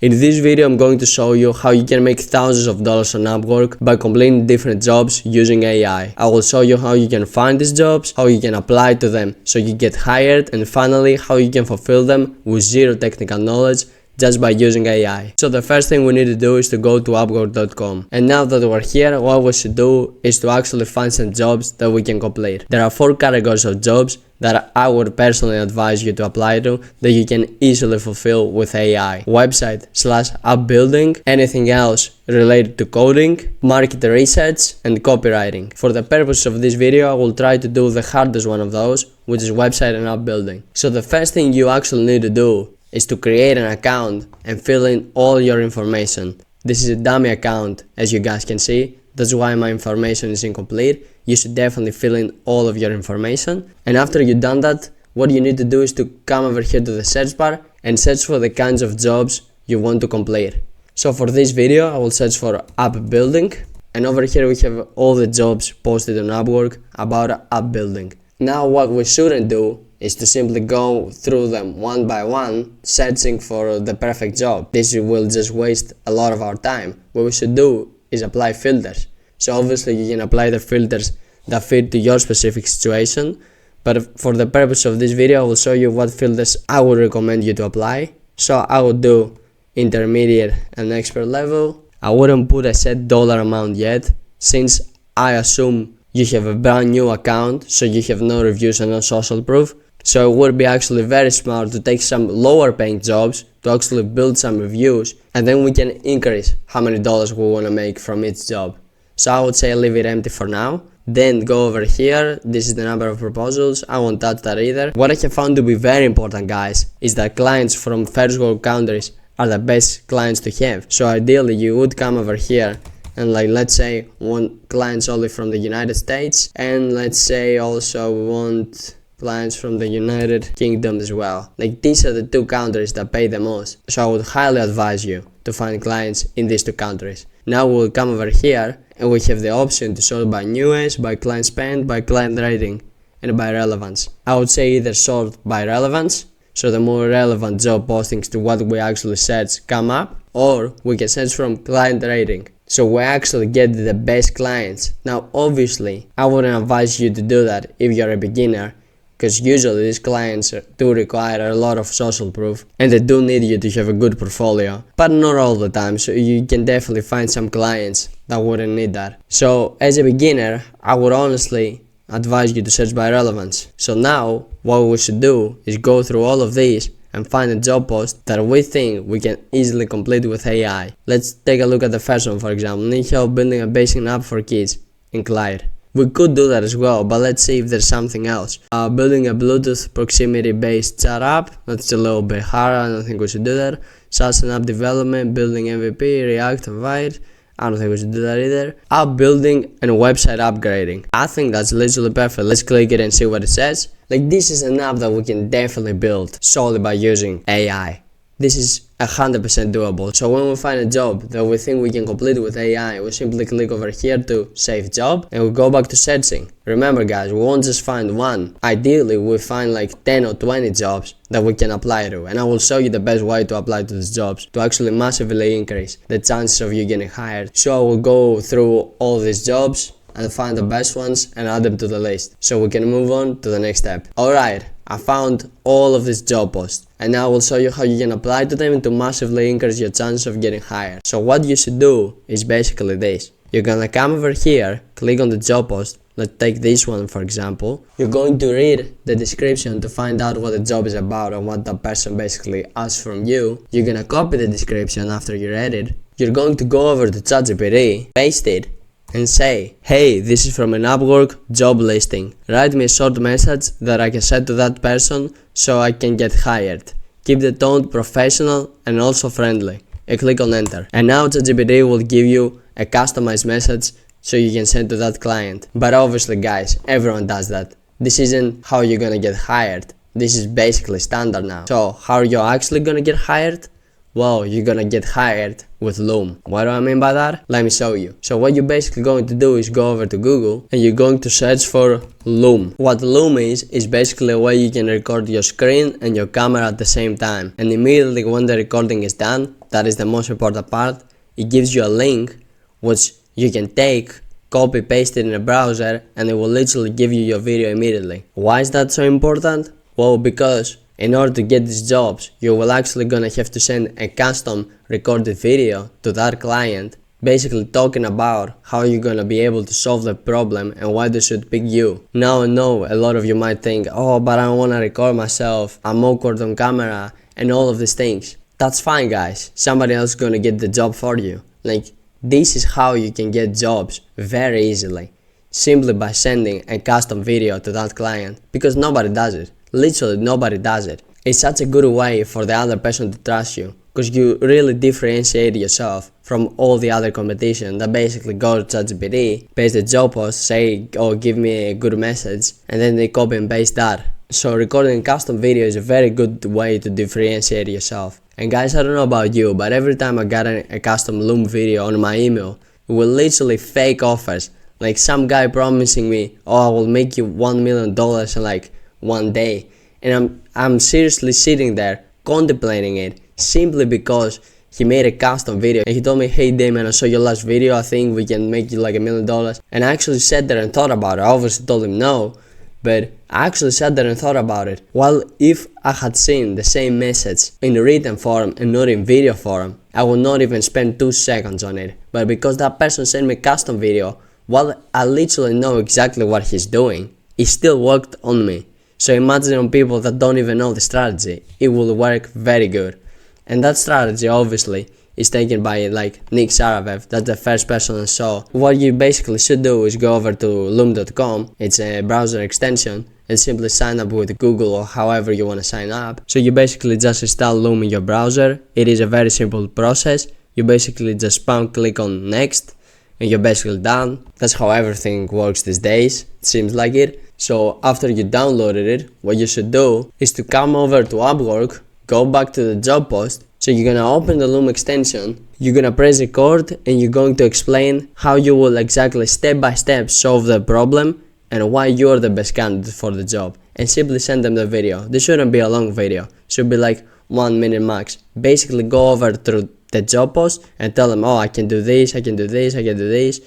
In this video I'm going to show you how you can make thousands of dollars on Upwork by completing different jobs using AI. I will show you how you can find these jobs, how you can apply to them so you get hired, and finally how you can fulfill them with zero technical knowledge just by using AI. So the first thing we need to do is to go to upwork.com. And now that we're here, what we should do is to actually find some jobs that we can complete. There are 4 categories of jobs that I would personally advise you to apply to that you can easily fulfill with AI. Website/app building, anything else related to coding, market research, and copywriting. For the purpose of this video, I will try to do the hardest one of those, which is website and app building. So the first thing you actually need to do is to create an account and fill in all your information. This is a dummy account, as you guys can see. That's why my information is incomplete. You should definitely fill in all of your information. And after you've done that, what you need to do is to come over here to the search bar and search for the kinds of jobs you want to complete. So for this video, I will search for app building. And over here we have all the jobs posted on Upwork about app building. Now what we shouldn't do is to simply go through them one by one, searching for the perfect job. This will just waste a lot of our time. What we should do is apply filters. So obviously you can apply the filters that fit to your specific situation, but for the purpose of this video I will show you what filters I would recommend you to apply. So I would do intermediate and expert level. I wouldn't put a set dollar amount yet, since I assume you have a brand new account, so you have no reviews and no social proof. So it would be actually very smart to take some lower paying jobs to actually build some reviews, and then we can increase how many dollars we want to make from each job. So I would say leave it empty for now. Then go over here. This is the number of proposals. I won't touch that either. What I have found to be very important, guys, is that clients from first world countries are the best clients to have. So ideally you would come over here and let's say want clients only from the United States, and let's say also want clients from the United Kingdom as well. These are the 2 countries that pay the most. So I would highly advise you to find clients in these 2 countries. Now we'll come over here and we have the option to sort by newest, by client spend, by client rating, and by relevance. I would say either sort by relevance, so the more relevant job postings to what we actually search come up, or we can search from client rating, so we actually get the best clients. Now obviously I wouldn't advise you to do that if you're a beginner, because usually these clients do require a lot of social proof and they do need you to have a good portfolio, but not all the time, so you can definitely find some clients that wouldn't need that. So as a beginner, I would honestly advise you to search by relevance. So now what we should do is go through all of these and find a job post that we think we can easily complete with AI. Let's take a look at the first one, for example. Need help building a basic app for kids in Clyde. We could do that as well, but let's see if there's something else. Building a Bluetooth proximity based chat app. That's a little bit hard. I don't think we should do that. SaaS and app development, building MVP, React, and Vite. I don't think we should do that either. App building and website upgrading. I think that's literally perfect. Let's click it and see what it says. This is an app that we can definitely build solely by using AI. This is 100% doable. So when we find a job that we think we can complete with AI, we simply click over here to save job and we go back to searching. Remember guys, we won't just find one. Ideally we find 10 or 20 jobs that we can apply to, and I will show you the best way to apply to these jobs to actually massively increase the chances of you getting hired. So I will go through all these jobs and find the best ones and add them to the list so we can move on to the next step. Alright, I found all of these job posts, and now I will show you how you can apply to them to massively increase your chance of getting hired. So what you should do is basically this. You're gonna come over here, click on the job post. Let's take this one for example. You're going to read the description to find out what the job is about and what that person basically asks from you. You're gonna copy the description after you read it. You're going to go over to ChatGPT, paste it, and say, hey, this is from an Upwork job listing. Write me a short message that I can send to that person so I can get hired. Keep the tone professional and also friendly. And click on enter. And now ChatGPT will give you a customized message so you can send to that client. But obviously guys, everyone does that. This isn't how you're gonna get hired. This is basically standard now. So how are you actually gonna get hired? well, you're gonna get hired with Loom. What do I mean by that? Let me show you. So what you're basically going to do is go over to Google and you're going to search for Loom. What Loom is basically a way you can record your screen and your camera at the same time. And immediately when the recording is done, that is the most important part, it gives you a link which you can take, copy, paste it in a browser, and it will literally give you your video immediately. Why is that so important? Well, because in order to get these jobs, you will actually gonna have to send a custom recorded video to that client, basically talking about how you're gonna be able to solve the problem and why they should pick you. Now I know a lot of you might think, oh, but I don't wanna record myself, I'm awkward on camera, and all of these things. That's fine, guys. Somebody else is gonna get the job for you. Like, this is how you can get jobs very easily, simply by sending a custom video to that client, because nobody does it. Literally nobody does it. It's such a good way for the other person to trust you, because you really differentiate yourself from all the other competition that basically go to ChatGPT, paste the job post, say, oh, give me a good message, and then they copy and paste that. So recording a custom video is a very good way to differentiate yourself. And guys, I don't know about you, but every time I got a custom Loom video on my email, it will literally fake offers. Like some guy promising me, oh, I will make you $1 million in like one day. And I'm seriously sitting there contemplating it, simply because he made a custom video and he told me, hey Damon, I saw your last video, I think we can make you like $1 million. And I actually sat there and thought about it. I obviously told him no, but I actually sat there and thought about it. Well, if I had seen the same message in written form and not in video form, I would not even spend 2 seconds on it. But because that person sent me a custom video, well, I literally know exactly what he's doing, it still worked on me. So imagine on people that don't even know the strategy, it will work very good. And that strategy obviously is taken by like Nick Saravev. That's the first person I saw. What you basically should do is go over to loom.com, it's a browser extension, and simply sign up with Google or however you want to sign up. So you basically just install Loom in your browser. It is a very simple process. You basically just spam click on next and you're basically done. That's how everything works these days, it seems like it. So after you downloaded it, what you should do is to come over to Upwork, go back to the job post. So you're gonna open the Loom extension, you're gonna press record, and you're going to explain how you will exactly step by step solve the problem and why you're the best candidate for the job, and simply send them the video. This shouldn't be a long video, it should be like 1 minute max. Basically go over through the job post and tell them, oh, I can do this, I can do this, I can do this,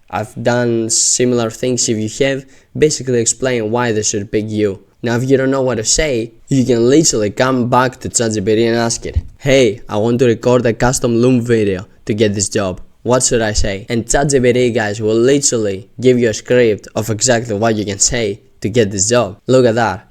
I've done similar things. If you have, basically explain why they should pick you. Now if you don't know what to say, you can literally come back to ChatGPT and ask it, hey, I want to record a custom Loom video to get this job. What should I say? And ChatGPT, guys, will literally give you a script of exactly what you can say to get this job. Look at that.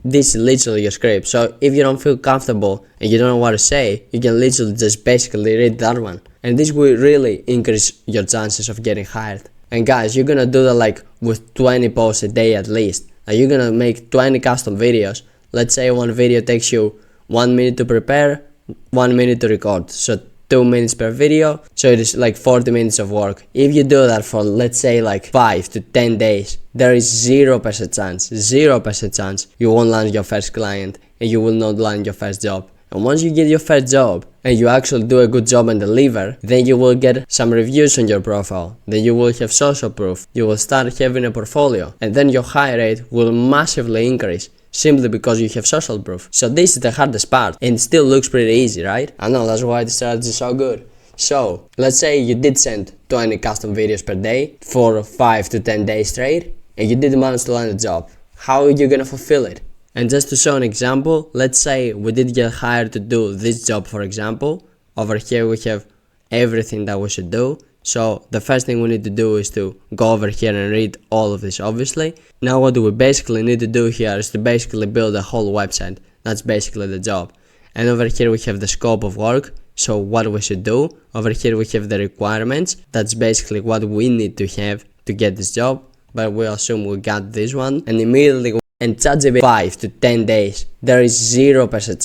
This is literally your script. So if you don't feel comfortable and you don't know what to say, you can literally just basically read that one. And this will really increase your chances of getting hired. And guys, you're gonna do that like with 20 posts a day at least. You're gonna make 20 custom videos. Let's say one video takes you 1 minute to prepare, 1 minute to record. So 2 minutes per video. So it is like 40 minutes of work. If you do that for, let's say, like 5 to 10 days, there is 0% chance you won't land your first client and you will not land your first job. And once you get your first job and you actually do a good job and deliver, then you will get some reviews on your profile, then you will have social proof, you will start having a portfolio, and then your hire rate will massively increase simply because you have social proof. So this is the hardest part, and it still looks pretty easy, right? I know, that's why the strategy is so good. So let's say you did send 20 custom videos per day for 5 to 10 days straight and you didn't manage to land a job. How are you gonna fulfill it? And just to show an example, let's say we did get hired to do this job, for example. Over here we have everything that we should do. So the first thing we need to do is to go over here and read all of this, obviously. Now what we basically need to do here is to basically build a whole website. That's basically the job. And over here we have the scope of work, so what we should do. Over here we have the requirements. That's basically what we need to have to get this job, but we assume we got this one. And immediately, and ChatGPT 5 to 10 days, there is 0%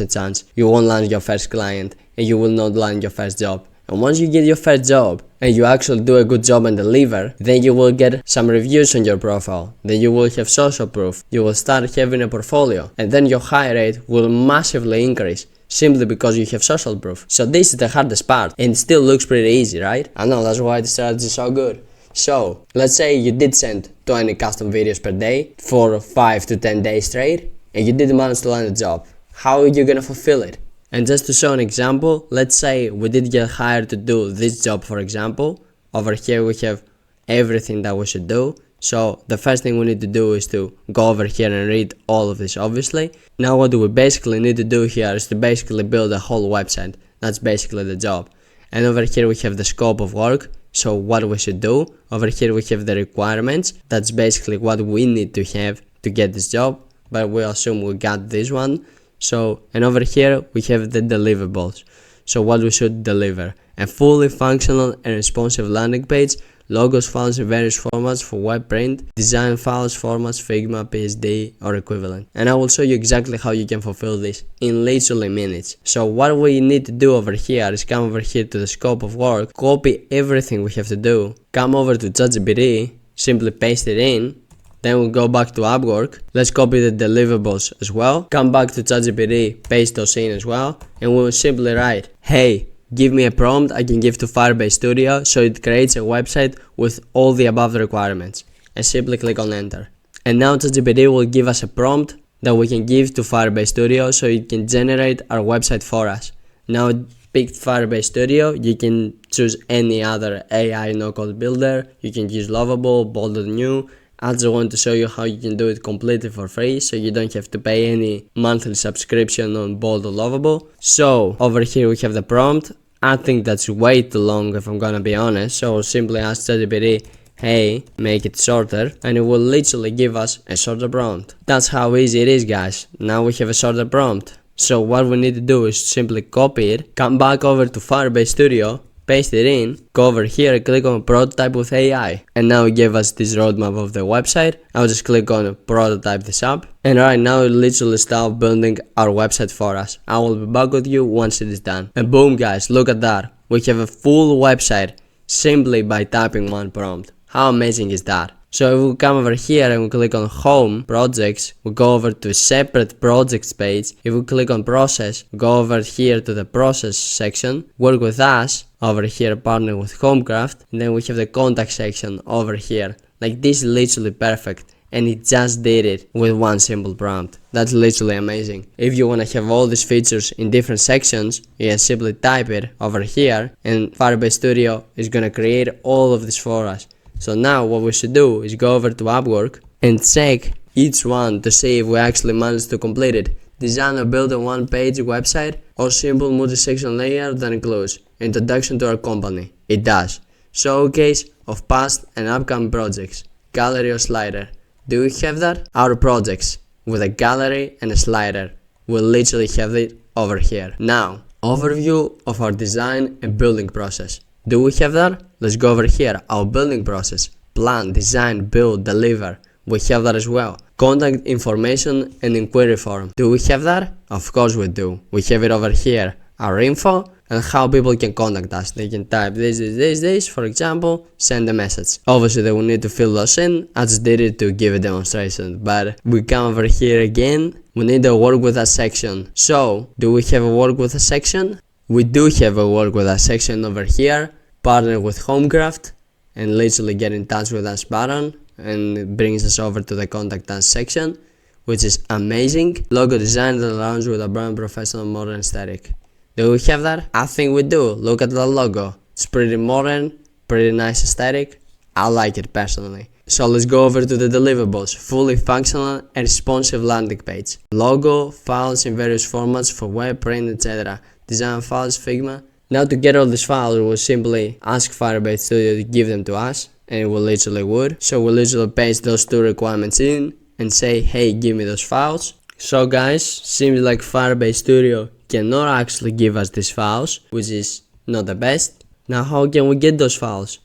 chance you won't land your first client and you will not land your first job. And once you get your first job and you actually do a good job and deliver, then you will get some reviews on your profile, then you will have social proof, you will start having a portfolio, and then your hire rate will massively increase simply because you have social proof. So this is the hardest part, and it still looks pretty easy, right? I know, that's why the strategy is so good. So let's say you did send 20 custom videos per day for 5 to 10 days straight, and you did manage to land a job. How are you gonna fulfill it? And just to show an example, let's say we did get hired to do this job, for example. Over here we have everything that we should do. So the first thing we need to do is to go over here and read all of this, obviously. Now what we basically need to do here is to basically build a whole website. That's basically the job. And over here we have the scope of work, so what we should do. Over here we have the requirements. That's basically what we need to have to get this job, but we assume we got this one. So, and over here we have the deliverables, so what we should deliver: a fully functional and responsive landing page, logos, files in various formats for web print, design files, formats, Figma, PSD or equivalent. And I will show you exactly how you can fulfill this in literally minutes. So what we need to do over here is come over here to the scope of work, copy everything we have to do, come over to ChatGPT, simply paste it in. Then we'll go back to Upwork, let's copy the deliverables as well, come back to ChatGPT, paste those in as well, and we'll simply write, hey, give me a prompt I can give to Firebase Studio so it creates a website with all the above requirements, and simply click on enter. And now ChatGPT will give us a prompt that we can give to Firebase Studio so it can generate our website for us. Now pick Firebase Studio, you can choose any other AI no-code builder, you can use Lovable, Bold.new. I just want to show you how you can do it completely for free, so you don't have to pay any monthly subscription on Bold or Lovable. So over here we have the prompt. I think that's way too long if I'm gonna be honest, so I'll simply ask ChatGPT, hey, make it shorter, and it will literally give us a shorter prompt. That's how easy it is, guys. Now we have a shorter prompt. So what we need to do is simply copy it, come back over to Firebase Studio, paste it in, go over here, click on prototype with AI, and now it gave us this roadmap of the website. I'll just click on prototype this up, and right now it literally start building our website for us. I will be back with you once it is done. And boom, guys, look at that, we have a full website simply by typing one prompt. How amazing is that? So if we come over here and we click on home projects, we go over to separate projects page. If we click on process, we go over here to the process section, work with us, over here partner with Homecraft, and then we have the contact section over here. Like, this is literally perfect, and it just did it with one simple prompt. That's literally amazing. If you want to have all these features in different sections, you can simply type it over here and Firebase Studio is gonna create all of this for us. So now what we should do is go over to Upwork and check each one to see if we actually managed to complete it. Design or build a one-page website or simple multi-section layout that includes introduction to our company. It does. Showcase of past and upcoming projects. Gallery or slider. Do we have that? Our projects with a gallery and a slider. We'll literally have it over here. Now, overview of our design and building process. Do we have that? Let's go over here. Our building process. Plan, design, build, deliver. We have that as well. Contact information and inquiry form. Do we have that? Of course we do. We have it over here. Our info and how people can contact us. They can type this, for example, send a message. Obviously they will need to fill those in. I just did it to give a demonstration, but we come over here again. We need a work with us section. So, do we have a work with us section? We do have a work with us section over here. Partner with Homecraft and literally get in touch with us button, and it brings us over to the contact us section, which is amazing. Logo design that aligns with a brand professional modern aesthetic. Do we have that? I think we do. Look at the logo. It's pretty modern, pretty nice aesthetic. I like it personally. So let's go over to the deliverables. Fully functional and responsive landing page. Logo, files in various formats for web, print, etc. Design files, Figma. Now to get all these files, we'll simply ask Firebase Studio to give them to us, and it will literally would. So we'll literally paste those two requirements in and say, hey, give me those files. So guys, seems like Firebase Studio cannot actually give us these files, which is not the best. Now how can we get those files?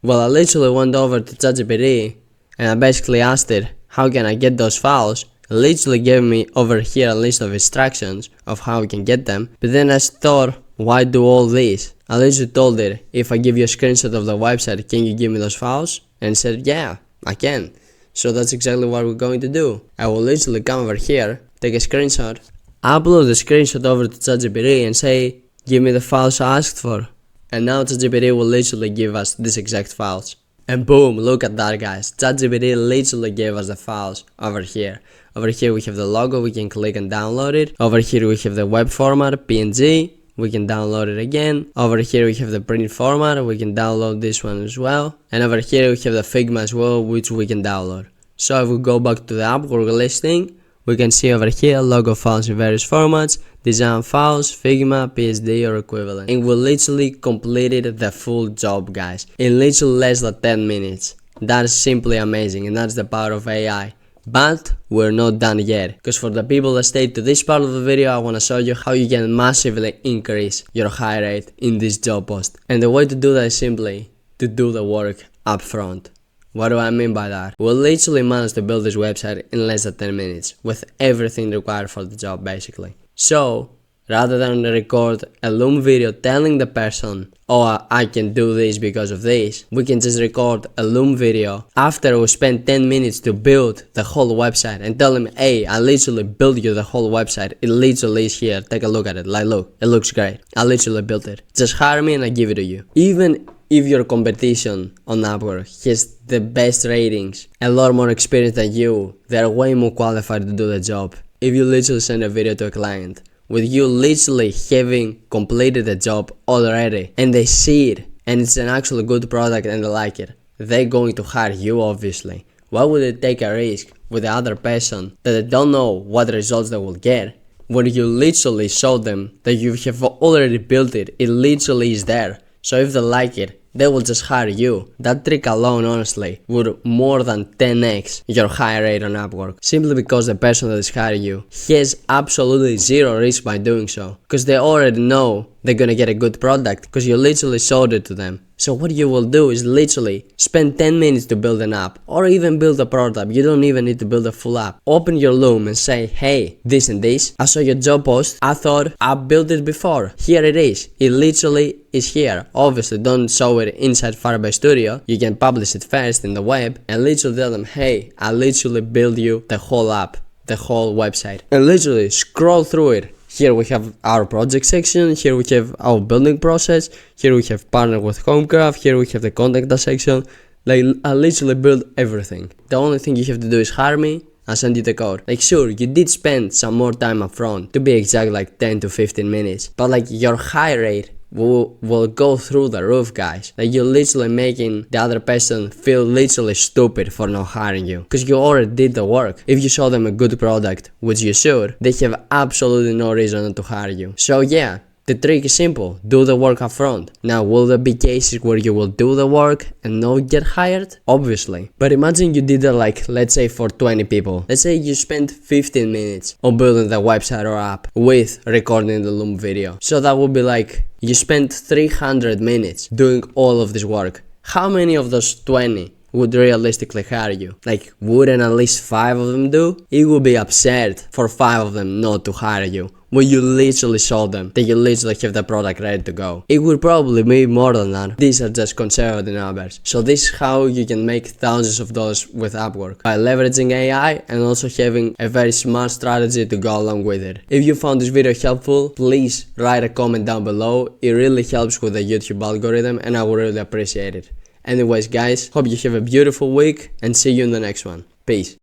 Well, I literally went over to ChatGPT and I basically asked it, how can I get those files? It literally gave me over here a list of instructions of how we can get them, but then I thought, why do all this? I literally told it, if I give you a screenshot of the website, can you give me those files? And it said, yeah, I can. So that's exactly what we're going to do. I will literally come over here, take a screenshot, upload the screenshot over to ChatGPT and say, give me the files I asked for. And now ChatGPT will literally give us these exact files. And boom, look at that, guys. ChatGPT literally gave us the files over here. Over here we have the logo, we can click and download it. Over here we have the web format, PNG. We can download it again. Over here we have the print format, we can download this one as well. And over here we have the Figma as well, which we can download. So if we go back to the Upwork listing, we can see over here logo files in various formats, design files, Figma, PSD or equivalent. And we literally completed the full job, guys, in literally less than 10 minutes. That is simply amazing, and that's the power of AI. But we're not done yet, because for the people that stayed to this part of the video, I want to show you how you can massively increase your hire rate in this job post. And the way to do that is simply to do the work up front. What do I mean by that? We literally managed to build this website in less than 10 minutes with everything required for the job, basically. So rather than record a Loom video telling the person, oh, I can do this because of this, we can just record a Loom video after we spend 10 minutes to build the whole website and tell him, hey, I literally built you the whole website. It literally is here. Take a look at it. Like, look, it looks great. I literally built it. Just hire me and I give it to you. Even if your competition on Upwork has the best ratings, a lot more experience than you, they're way more qualified to do the job. If you literally send a video to a client with you literally having completed the job already and they see it and it's an actually good product and they like it, they're going to hire you, obviously. Why would they take a risk with the other person that they don't know what results they will get? When you literally show them that you have already built it, it literally is there. So if they like it, they will just hire you. That trick alone, honestly, would more than 10x your hire rate on Upwork. Simply because the person that is hiring you has absolutely zero risk by doing so. Because they already know they're gonna get a good product because you literally showed it to them. So what you will do is literally spend 10 minutes to build an app or even build a prototype. You don't even need to build a full app. Open your Loom and say, hey, this and this. I saw your job post. I thought I built it before. Here it is. It literally is here. Obviously, don't show it inside Firebase Studio. You can publish it first in the web and literally tell them, hey, I literally built you the whole app, the whole website. And literally scroll through it. Here we have our project section, here we have our building process, here we have partner with Homecraft, here we have the contact us section. Like, I literally built everything. The only thing you have to do is hire me and send you the code. Like, sure, you did spend some more time up front, to be exact, like 10 to 15 minutes, but like your hire rate will go through the roof, guys. Like, you're literally making the other person feel literally stupid for not hiring you because you already did the work. If you show them a good product, which you should, they have absolutely no reason not to hire you. So yeah, the trick is simple. Do the work up front. Now, will there be cases where you will do the work and not get hired? Obviously. But imagine you did it, like, let's say for 20 people. Let's say you spent 15 minutes on building the website or app with recording the Loom video. So that would be like, you spent 300 minutes doing all of this work. How many of those 20 would realistically hire you? Like, wouldn't at least 5 of them do? It would be absurd for 5 of them not to hire you when you literally showed them that you literally have the product ready to go. It would probably be more than that. These are just conservative numbers. So this is how you can make thousands of dollars with Upwork, by leveraging AI and also having a very smart strategy to go along with it. If you found this video helpful, please write a comment down below. It really helps with the YouTube algorithm and I would really appreciate it. Anyways, guys, hope you have a beautiful week and see you in the next one. Peace.